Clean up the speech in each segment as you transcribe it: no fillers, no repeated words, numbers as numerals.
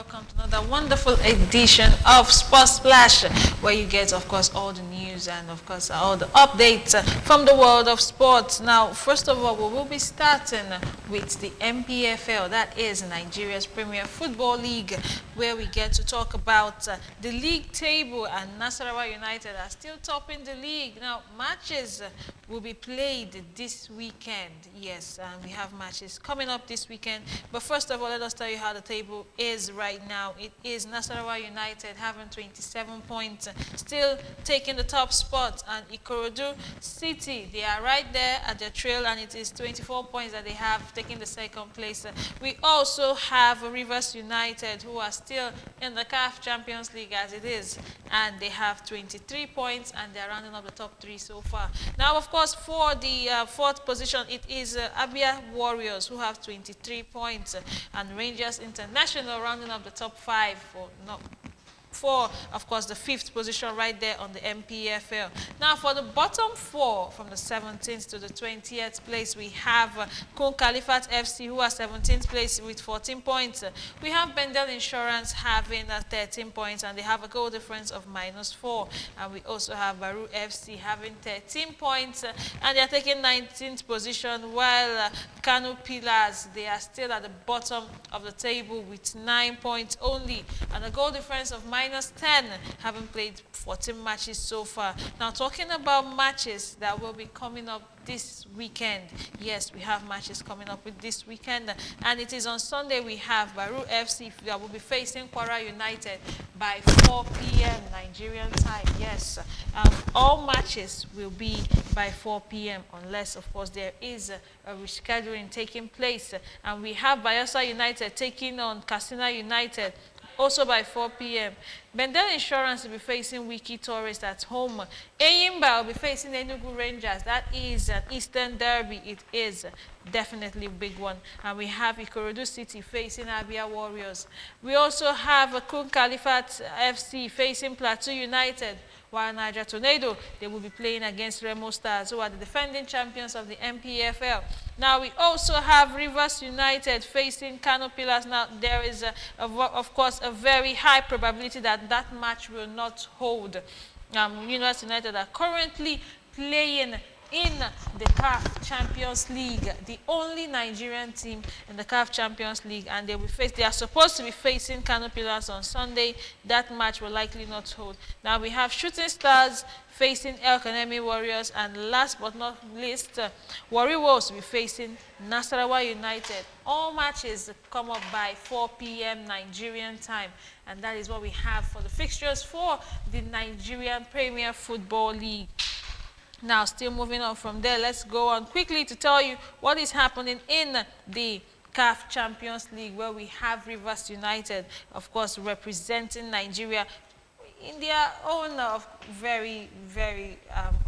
welcome to another wonderful edition of Sports Splash, where you get, of course, all the news and, of course, all the updates from the world of sports. Now, first of all, we will be starting with the MPFL, that is Nigeria's Premier Football League, where we get to talk about the league table, and Nasarawa United are still topping the league. Now, matches will be played this weekend. Yes, we have matches coming up this weekend. But first of all, let us tell you how the table is right now. It is Nasarawa United having 27 points, still taking the top spot, and Ikorodu City, they are right there at the trail, and it is 24 points that they have, taking the second place. We also have Rivers United, who are still in the CAF Champions League as it is, and they have 23 points, and they're rounding up the top three so far. Now, of course, for the fourth position, it is Abia Warriors, who have 23 points, and Rangers International rounding up the top five for, of course, the fifth position right there on the MPFL. Now, for the bottom four, from the 17th to the 20th place, we have Kun Khalifat FC, who are 17th place with 14 points. We have Bendel Insurance having 13 points, and they have a goal difference of -4. And we also have Baru FC having 13 points, and they are taking 19th position, while Kanu Pillars, they are still at the bottom of the table with 9 points only, and a goal difference of -10, having played 14 matches so far. Now, talking about matches that will be coming up this weekend. Yes, we have matches coming up with this weekend, and it is on Sunday. We have Baru FC that will be facing Kwara United by 4 p.m. Nigerian time. Yes, all matches will be by 4 p.m. unless, of course, there is a rescheduling taking place. And we have Bayelsa United taking on Katsina United, also by 4 p.m. Bendel Insurance will be facing Wiki Tourist at home. Eyimba will be facing Enugu Rangers. That is an Eastern Derby. It is definitely a big one. And we have Ikorodu City facing Abia Warriors. We also have Kun Khalifat FC facing Plateau United, while Niger Tornado, they will be playing against Remo Stars, who are the defending champions of the MPFL. Now, we also have Rivers United facing Kano Pillars. Now, there is, of course, a very high probability that that match will not hold. Rivers United are currently playing in the CAF Champions League, the only Nigerian team in the CAF Champions League, and they are supposed to be facing Kano Pillars on Sunday. That match will likely not hold. Now, we have Shooting Stars facing El Kanemi Warriors, and last but not least, Warri Wolves will be facing Nasarawa United. All matches come up by 4 p.m. Nigerian time, and that is what we have for the fixtures for the Nigerian Premier Football League. Now, still moving on from there, let's go on quickly to tell you what is happening in the CAF Champions League, where we have Rivers United, of course, representing Nigeria in their own very, very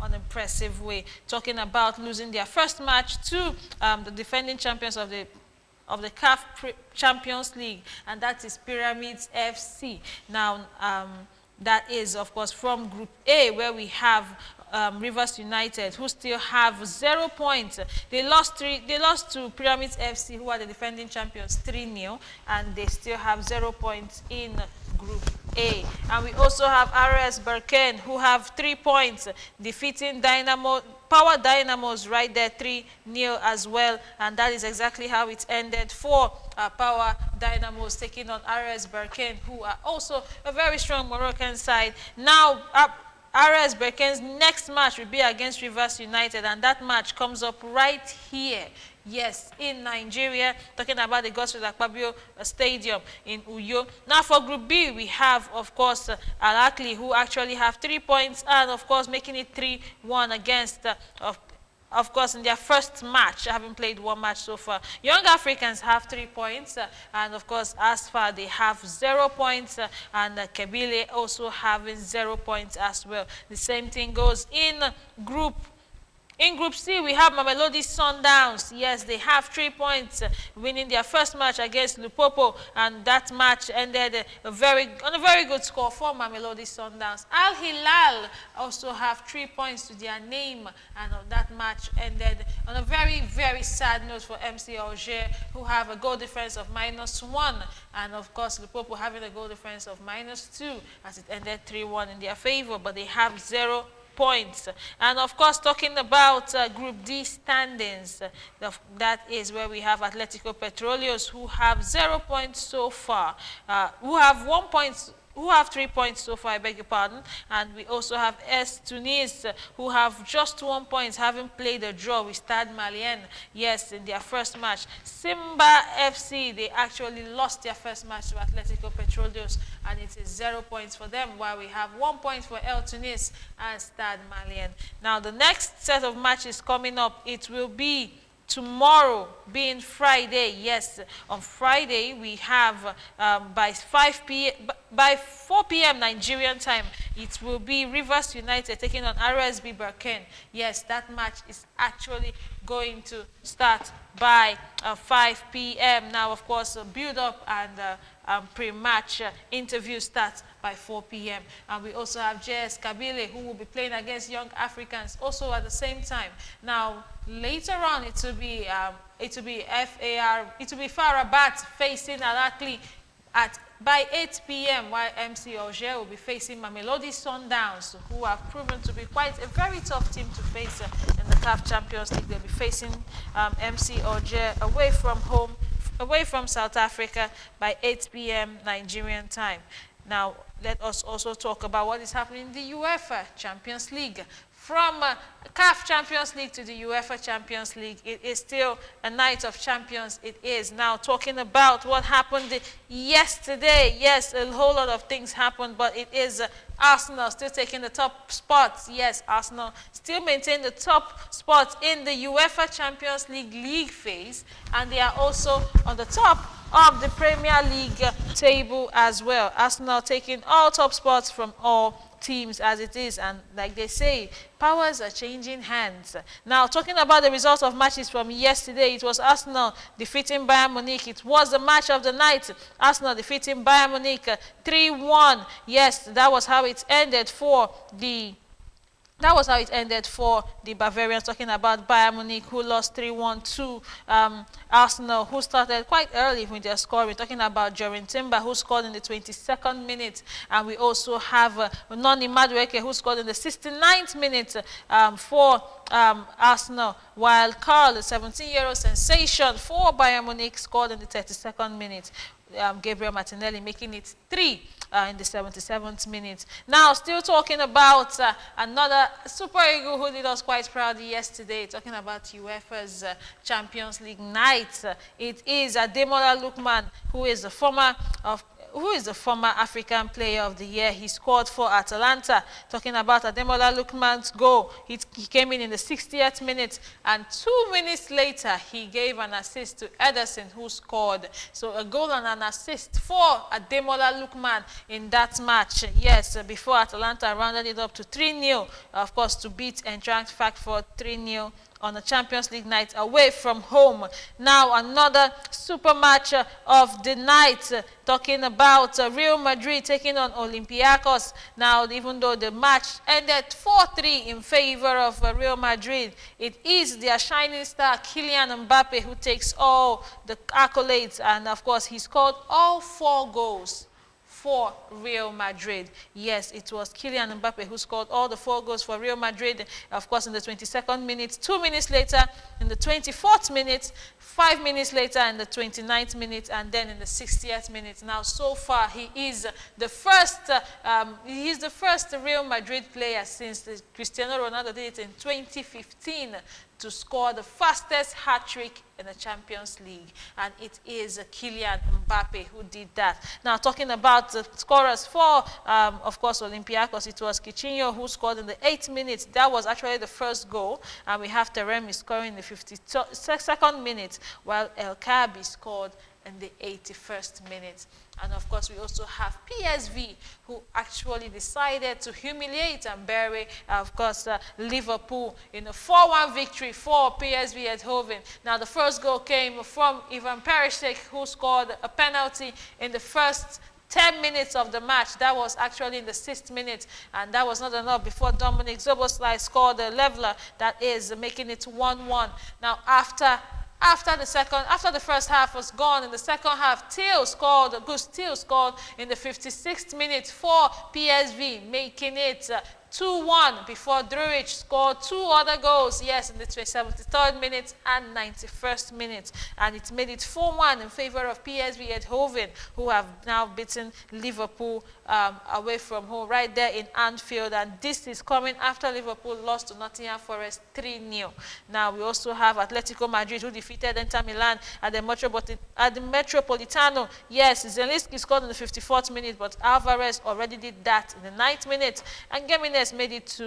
unimpressive way, talking about losing their first match to the defending champions of the CAF Champions League, and that is Pyramids FC. Now, that is, of course, from Group A, where we have Rivers United, who still have 0 points. They lost to Pyramids FC, who are the defending champions, 3-0, and they still have 0 points in Group A. And we also have RS Berkane, who have 3 points, defeating Power Dynamos right there, 3-0 as well. And that is exactly how it ended for Power Dynamos taking on RS Berkane, who are also a very strong Moroccan side. Now, RS Berkane's next match will be against Rivers United, and that match comes up right here. Yes, in Nigeria, talking about the Godswill Akpabio Stadium in Uyo. Now, for Group B, we have, of course, Al Ahly, who actually have 3 points, and, of course, making it 3-1 against, of course, in their first match. Having played 1 match so far. Young Africans have 3 points, and, of course, as far they have 0 points, and Kebile also having 0 points as well. The same thing goes in Group In Group C, we have Mamelodi Sundowns. Yes, they have 3 points, winning their first match against Lupopo, and that match ended on a very good score for Mamelodi Sundowns. Al Hilal also have 3 points to their name, and that match ended on a very, very sad note for MC Alger, who have a goal difference of -1, and of course Lupopo having a goal difference of -2, as it ended 3-1 in their favor, but they have 0 points. And of course, talking about Group D standings, that is where we have Atletico Petroleos, who have 0 points so far, who have 1 point, who have 3 points so far, I beg your pardon. And we also have S Tunis, who have just 1 point, having played a draw with Stade Malien, yes, in their first match. Simba FC, they actually lost their first match to Atletico Petroleos, and it is 0 points for them, while we have 1 point for El Tunis and Stade Malien. Now, the next set of matches coming up, it will be tomorrow, being Friday. Yes, on Friday we have by 4 p.m. Nigerian time, it will be Rivers United taking on RSB Berkane. Yes, that match is actually going to start by 5 p.m. Now, of course, build-up and pre-match interview starts by 4 p.m. And we also have JS Kabile, who will be playing against Young Africans also at the same time. Now, later on, it will be Farabat facing Al-Akli by 8 p.m., while MC Alger will be facing Mamelodi Sundowns, who have proven to be quite a very tough team to face in the CAF Champions League. They'll be facing MC Alger away from home, away from South Africa by 8 p.m. Nigerian time. Now, let us also talk about what is happening in the UEFA Champions League. From CAF Champions League to the UEFA Champions League, it is still a night of champions. It is. Now, talking about what happened yesterday, yes, a whole lot of things happened, but it is Arsenal still taking the top spots. Yes, Arsenal still maintain the top spots in the UEFA Champions League phase, and they are also on the top of the Premier League table as well. Arsenal taking all top spots from all teams as it is, and like they say, powers are changing hands. Now, talking about the results of matches from yesterday, it was Arsenal defeating Bayern Munich. It was the match of the night. Arsenal defeating Bayern Munich 3-1. Yes, that was how it ended for the Bavarians, talking about Bayern Munich, who lost 3-1 to Arsenal, who started quite early with their scoring. We're talking about Jorin Timber, who scored in the 22nd minute. And we also have Noni Madueke, who scored in the 69th minute for Arsenal, while Carl, the 17-year-old sensation for Bayern Munich, scored in the 32nd minute. Gabriel Martinelli making it 3 in the 77th minute. Now, still talking about another Super Eagle who did us quite proud yesterday, talking about UEFA's Champions League night. It is Ademola Lookman, who is the former African Player of the Year. He scored for Atalanta. Talking about Ademola Lookman's goal, he came in the 60th minute, and 2 minutes later, he gave an assist to Ederson, who scored. So a goal and an assist for Ademola Lookman in that match. Yes, before Atalanta rounded it up to 3-0, of course, to beat Eintracht Frankfurt 3-0 on a Champions League night away from home. Now, another super match of the night, talking about Real Madrid taking on Olympiacos. Now, even though the match ended 4-3 in favor of Real Madrid, it is their shining star, Kylian Mbappe, who takes all the accolades, and of course, he scored all 4 goals for Real Madrid. Yes, it was Kylian Mbappe who scored all the 4 goals for Real Madrid, of course, in the 22nd minute, 2 minutes later in the 24th minute, 5 minutes later in the 29th minute, and then in the 60th minute. Now, so far, he is the first Real Madrid player since Cristiano Ronaldo did it in 2015 to score the fastest hat-trick in the Champions League, and it is Kylian Mbappe who did that. Now, talking about the scorers for, of course, Olympiacos, it was Coutinho who scored in the 8th minute. That was actually the first goal, and we have Taremi scoring in the 52nd minute, while El Kaabi scored in the 81st minute. And of course, we also have PSV, who actually decided to humiliate and bury, of course, Liverpool in a 4-1 victory for PSV Eindhoven. Now, the first goal came from Ivan Perisic, who scored a penalty in the first 10 minutes of the match. That was actually in the 6th minute, and that was not enough before Dominic Szoboszlai scored a leveler, that is making it 1-1. Now, after the first half was gone, in the second half, Gus Till scored in the 56th minute for PSV, making it 2-1 before Druic scored 2 other goals, yes, in the 73rd minute and 91st minute. And it made it 4-1 in favor of PSV Eindhoven, who have now beaten Liverpool away from home right there in Anfield. And this is coming after Liverpool lost to Nottingham Forest 3-0. Now, we also have Atletico Madrid, who defeated Inter Milan at the Metropolitano. Yes, Zelinski scored in the 54th minute, but Alvarez already did that in the 9th minute. And Gimenez made it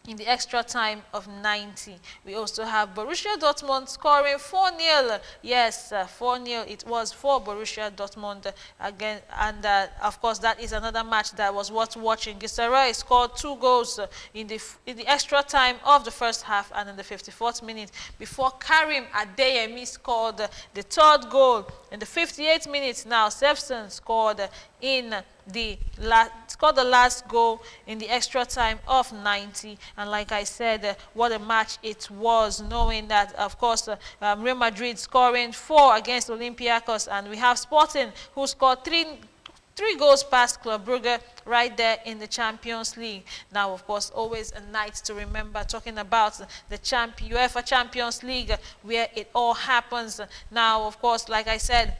in the extra time of 90. We also have Borussia Dortmund scoring 4-0. Yes, 4-0 it was for Borussia Dortmund again. And of course, that is another match that was worth watching. Gisseray scored 2 goals in the extra time of the first half and in the 54th minute before Karim Adeyemi scored the 3rd goal in the 58th minute. Now, Sevson scored the last goal in the extra time of 90. And like I said, what a match it was, knowing that, of course, Real Madrid scoring 4 against Olympiacos, and we have Sporting, who scored 3 goals past Club Brugge right there in the Champions League. Now, of course, always a night to remember, talking about the UEFA Champions League, where it all happens. Now, of course, like I said,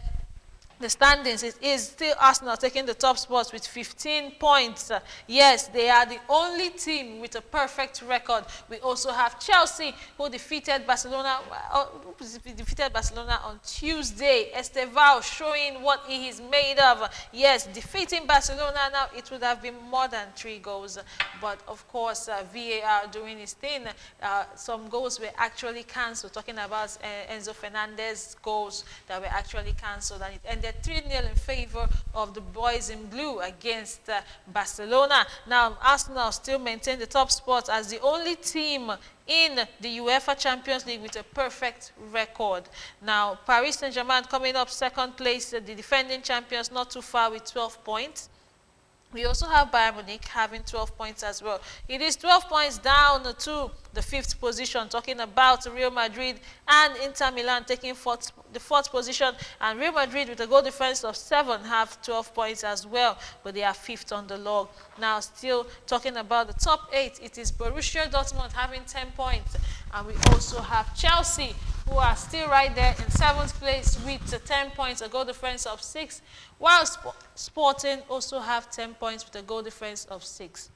the standings, it is still Arsenal taking the top spots with 15 points. Yes, they are the only team with a perfect record. We also have Chelsea, who defeated Barcelona on Tuesday. Estevao showing what he is made of. Yes, defeating Barcelona. Now, it would have been more than 3 goals. But, of course, VAR doing his thing. Some goals were actually cancelled. Talking about Enzo Fernandez's goals that were actually cancelled. And it ended 3-0 in favor of the boys in blue against Barcelona. Now, Arsenal still maintain the top spot as the only team in the UEFA Champions League with a perfect record. Now, Paris Saint-Germain coming up 2nd place, the defending champions, not too far with 12 points. We also have Bayern Munich having 12 points as well. It is 12 points down to the 5th position, talking about Real Madrid and Inter Milan taking the 4th position. And Real Madrid, with a goal difference of 7, have 12 points as well, but they are 5th on the log. Now, still talking about the top 8, it is Borussia Dortmund having 10 points. And we also have Chelsea, who are still right there in 7th place with 10 points, a goal difference of 6, while Sporting also have 10 points with a goal difference of 6.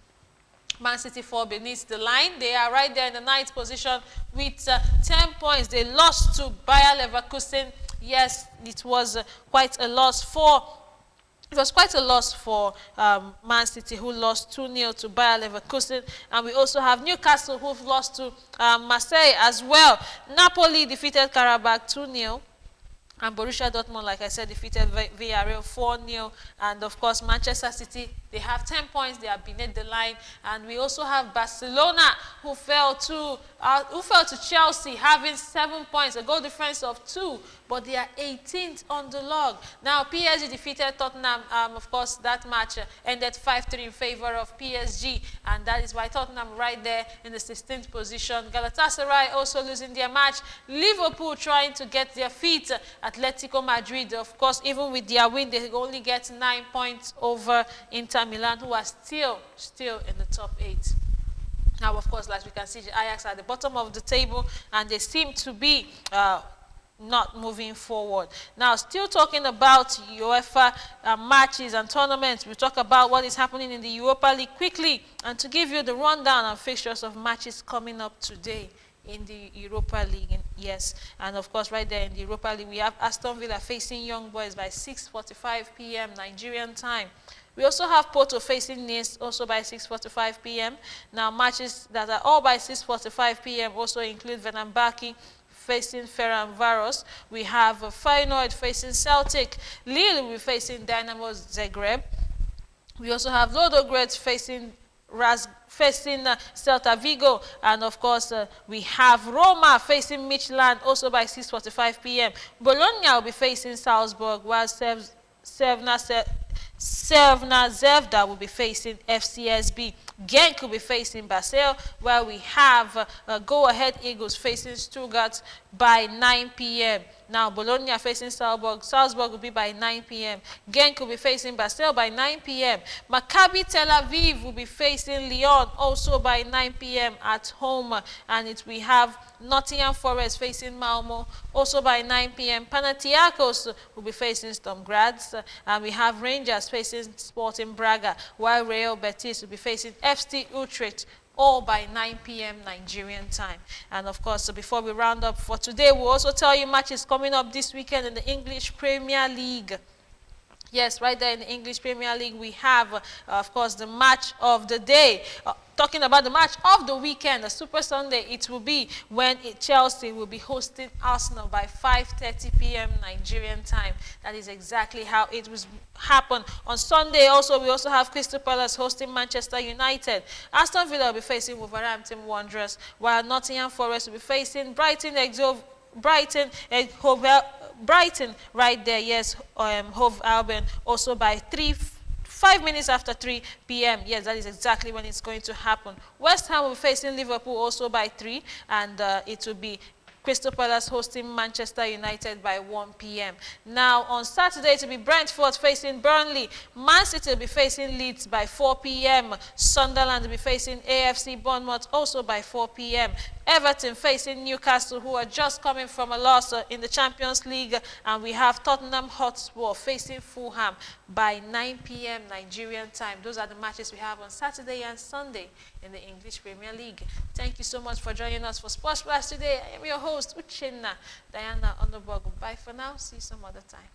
Man City fall beneath the line. They are right there in the 9th position with 10 points. They lost to Bayer Leverkusen. Yes, it was quite a loss for Man City, who lost 2-0 to Bayer Leverkusen. And we also have Newcastle, who've lost to Marseille as well. Napoli defeated Karabakh 2-0. And Borussia Dortmund, like I said, defeated Villarreal 4-0. And, of course, Manchester City, they have 10 points. They are beneath the line. And we also have Barcelona, who fell to Chelsea, having 7 points, a goal difference of 2. But they are 18th on the log. Now, PSG defeated Tottenham. Of course, that match ended 5-3 in favor of PSG. And that is why Tottenham right there in the 16th position. Galatasaray also losing their match. Liverpool trying to get their feet. Atletico Madrid, of course, even with their win, they only get 9 points over Inter Milan, who are still in the top 8. Now, of course, like we can see, the Ajax are at the bottom of the table, and they seem to be not moving forward. Now, still talking about UEFA matches and tournaments, we talk about what is happening in the Europa League quickly, and to give you the rundown and fixtures of matches coming up today in the Europa League. Yes, and of course, right there in the Europa League, we have Aston Villa facing Young Boys by 6:45 p.m. Nigerian time. We also have Porto facing Nice, also by 6:45 p.m. Now, matches that are all by 6:45 p.m. also include Fenerbahce facing Ferencvaros. We have Feyenoord facing Celtic. Lille will be facing Dynamo Zagreb. We also have Ludogorets facing Celta Vigo, and of course we have Roma facing Midtjylland also by 6:45 p.m. Bologna will be facing Salzburg, while Sevna Zvezda will be facing FCSB. Genk will be facing Basel, where we have Go Ahead Eagles facing Stuttgart by 9 p.m. Now, Bologna facing Salzburg. Salzburg will be by 9 p.m. Genk will be facing Basel by 9 p.m. Maccabi Tel Aviv will be facing Lyon also by 9 p.m. at home. And we have Nottingham Forest facing Malmo also by 9 p.m. Panathinaikos will be facing Sturm Graz. And we have Rangers facing Sporting Braga, while Real Betis will be facing FC Utrecht, all by 9 p.m. Nigerian time. And of course, before we round up for today, we'll also tell you matches coming up this weekend in the English Premier League. Yes, right there in the English Premier League, we have, of course, the match of the day. Talking about the match of the weekend, the Super Sunday, it will be when Chelsea will be hosting Arsenal by 5:30 p.m. Nigerian time. That is exactly how it will happen. On Sunday, we also have Crystal Palace hosting Manchester United. Aston Villa will be facing Wolverhampton Wanderers, while Nottingham Forest will be facing Brighton right there, yes, Hove Albion, also by 5 minutes after 3 p.m. Yes, that is exactly when it's going to happen. West Ham will be facing Liverpool also by 3, and it will be Crystal Palace hosting Manchester United by 1 p.m. Now, on Saturday, it will be Brentford facing Burnley. Man City will be facing Leeds by 4 p.m. Sunderland will be facing AFC Bournemouth also by 4 p.m. Everton facing Newcastle, who are just coming from a loss in the Champions League. And we have Tottenham Hotspur facing Fulham by 9 p.m. Nigerian time. Those are the matches we have on Saturday and Sunday in the English Premier League. Thank you so much for joining us for Sports Plus today. I am your host, Uchenna Diana Onobogu. Bye for now. See you some other time.